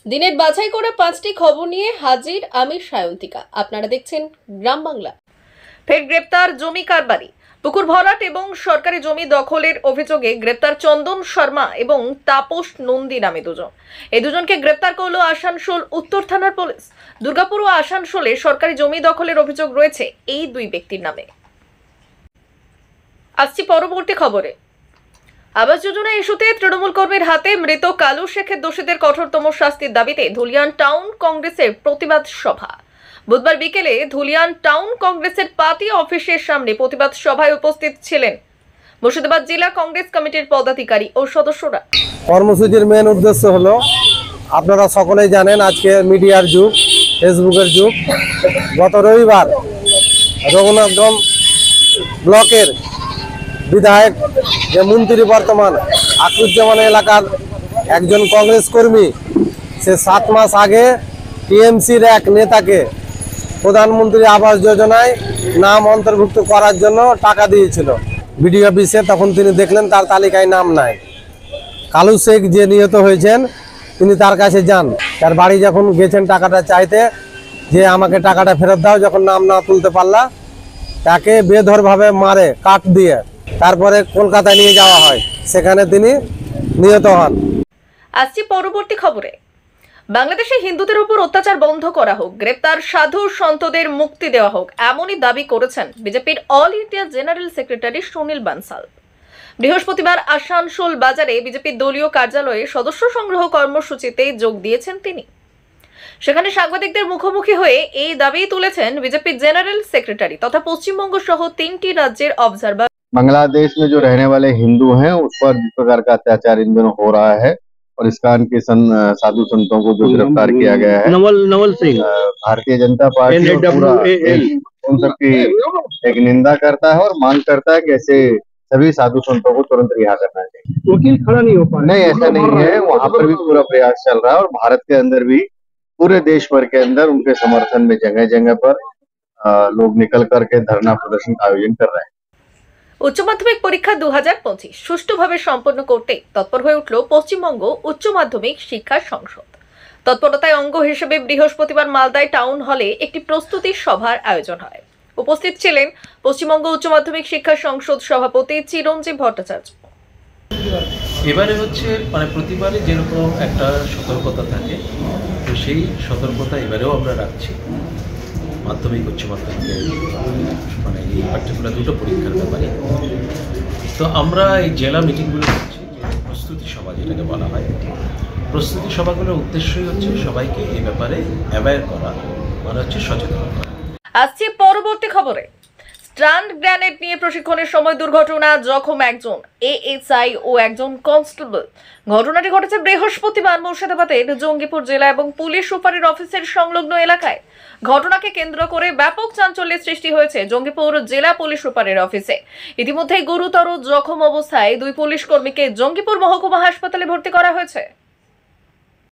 দিনের বাছাই করে 5টি খবর নিয়ে হাজির আমি সায়ন্তিকা। আপনারা দেখছেন গ্রাম বাংলা। ফের গ্রেপ্তার জমি কারবারি। পুকুর ভরাট এবং সরকারি জমি দখলের অভিযোগে গ্রেপ্তার চন্দন শর্মা এবং তাপস নন্দী নামে দুজন। এই দুজনকে গ্রেপ্তার করল আসানসোল উত্তর থানার পুলিশ। দুর্গাপুর ও আসানসোলে সরকারি জমি দখলের অভিযোগ রয়েছে এই দুই ব্যক্তির নামে। আসছি পরবর্তী খবরে। আবাস যোজনা ইস্যুতে তৃণমূল কর্মীর হাতে মৃত কালু শেখের দোষীদের কঠোরতম শাস্তির দাবিতে ধুলিয়ান টাউন কংগ্রেসের প্রতিবাদ সভা। বুধবার বিকেলে ধুলিয়ান টাউন কংগ্রেসের পার্টি অফিসের সামনে প্রতিবাদ সভায় উপস্থিত ছিলেন মুর্শিদাবাদ জেলা কংগ্রেস কমিটির পদাধিকারী ও সদস্যরা। কর্মসূচির মেন উদ্দেশ্য হলো, আপনারা সকলেই জানেন আজকে মিডিয়ার যুগ, ফেসবুকের যুগ। গত রবিবার রঘুনাথগঞ্জ ব্লকের বিধায়ক যে মন্ত্রী বর্তমান আকুজ্জামান এলাকার একজন কংগ্রেস কর্মী, সে 7 মাস আগে টিএমসির এক নেতাকে প্রধানমন্ত্রী আবাস যোজনায় নাম অন্তর্ভুক্ত করার জন্য টাকা দিয়েছিল বিডিও অফিসে। তখন তিনি দেখলেন তার তালিকায় নাম নাই। কালু শেখ যে নিহত হয়েছেন, তিনি তার কাছে যান। তার বাড়ি যখন গেছেন টাকাটা চাইতে, যে আমাকে টাকাটা ফেরত দাও, যখন নাম না তুলতে পারলা তাকে বেধড়ভাবে মারে কাঠ দিয়ে, তারপরে কলকাতায় নিয়ে যাওয়া হয়, সেখানে তিনি নিহত হন। আসছি পরবর্তী খবরে। বাংলাদেশে হিন্দুদের উপর অত্যাচার বন্ধ করা হোক, গ্রেপ্তার সাধু সন্তদের মুক্তি দেওয়া হোক, এমনই দাবি করেছেন বিজেপির all India general secretary Sunil Bansal. বৃহস্পতিবার আসানসোল বাজারে বিজেপির দলীয় কার্যালয়ে সদস্য সংগ্রহ কর্মসূচিতে যোগ দিয়েছেন তিনি। সেখানে সাংবাদিকদের মুখোমুখি হয়ে এই দাবি তুলেছেন বিজেপির জেনারেল সেক্রেটারি তথা পশ্চিমবঙ্গ সহ 3টি রাজ্যের অবজারভার। बांग्लादेश में जो रहने वाले हिंदू हैं उस पर जिस प्रकार का अत्याचार इन दिनों हो रहा है और इस्कॉन के साधु संतों को जो गिरफ्तार किया गया है, नवल सिंह, भारतीय जनता पार्टी उन सबकी एक निंदा करता है और मांग करता है कि ऐसे सभी साधु संतों को तुरंत रिहा करना चाहिए। वकील खड़ा नहीं हो पा रहा। नहीं, ऐसा नहीं है, वहाँ पर भी पूरा प्रयास चल रहा है और भारत के अंदर भी पूरे देश भर के अंदर उनके समर्थन में जगह जगह पर लोग निकल करके धरना प्रदर्शन का आयोजन कर रहे हैं। উচ্চ মাধ্যমিক পরীক্ষা 2025 সুষ্ঠুভাবে সম্পন্ন করতে তৎপর হয়ে উঠল পশ্চিমবঙ্গ উচ্চ মাধ্যমিক শিক্ষা সংসদ। তৎপরতায় অঙ্গ হিসেবে বৃহস্পতিবার মালদায় টাউন হলে একটি প্রস্তুতি সভার আয়োজন হয়। উপস্থিত ছিলেন পশ্চিমবঙ্গ উচ্চ মাধ্যমিক শিক্ষা সংসদ সভাপতি চিরঞ্জীব ভট্টাচার্য। এবারে হচ্ছে প্রতিবারে যেরকম একটা সতর্কতা থাকে, তো সেই সতর্কতা এবারেও আমরা রাখছি। মাধ্যমিক উচ্চ মাধ্যমিকের এই পার্টিকুলার দুটো পরীক্ষার ব্যাপারে তো আমরা এই জেলা মিটিংগুলো করছি, যে প্রস্তুতি সভা যেটাকে বলা হয়। প্রস্তুতি সভাগুলোর উদ্দেশ্যই হচ্ছে সবাইকে এই ব্যাপারে অ্যাওয়্যার করা, হচ্ছে সচেতন করা। আসছে পরবর্তী খবরে। স্ট্যান্ড গ্রেনেড নিয়ে প্রশিক্ষণের সময় দুর্ঘটনা, জখম একজন এএসআই ও একজন কনস্টেবল। ঘটনাটি ঘটেছে বৃহস্পতিবার মুর্শিদাবাদের জঙ্গিপুর জেলা এবং পুলিশ সুপারের অফিসের সংলগ্ন এলাকায়। ঘটনাকে কেন্দ্র করে ব্যাপক চাঞ্চল্যের সৃষ্টি হয়েছে জঙ্গিপুর জেলা পুলিশ সুপারের অফিসে। ইতিমধ্যে গুরুতর জখম অবস্থায় 2 পুলিশ কর্মীকে জঙ্গিপুর মহকুমা হাসপাতালে ভর্তি করা হয়েছে।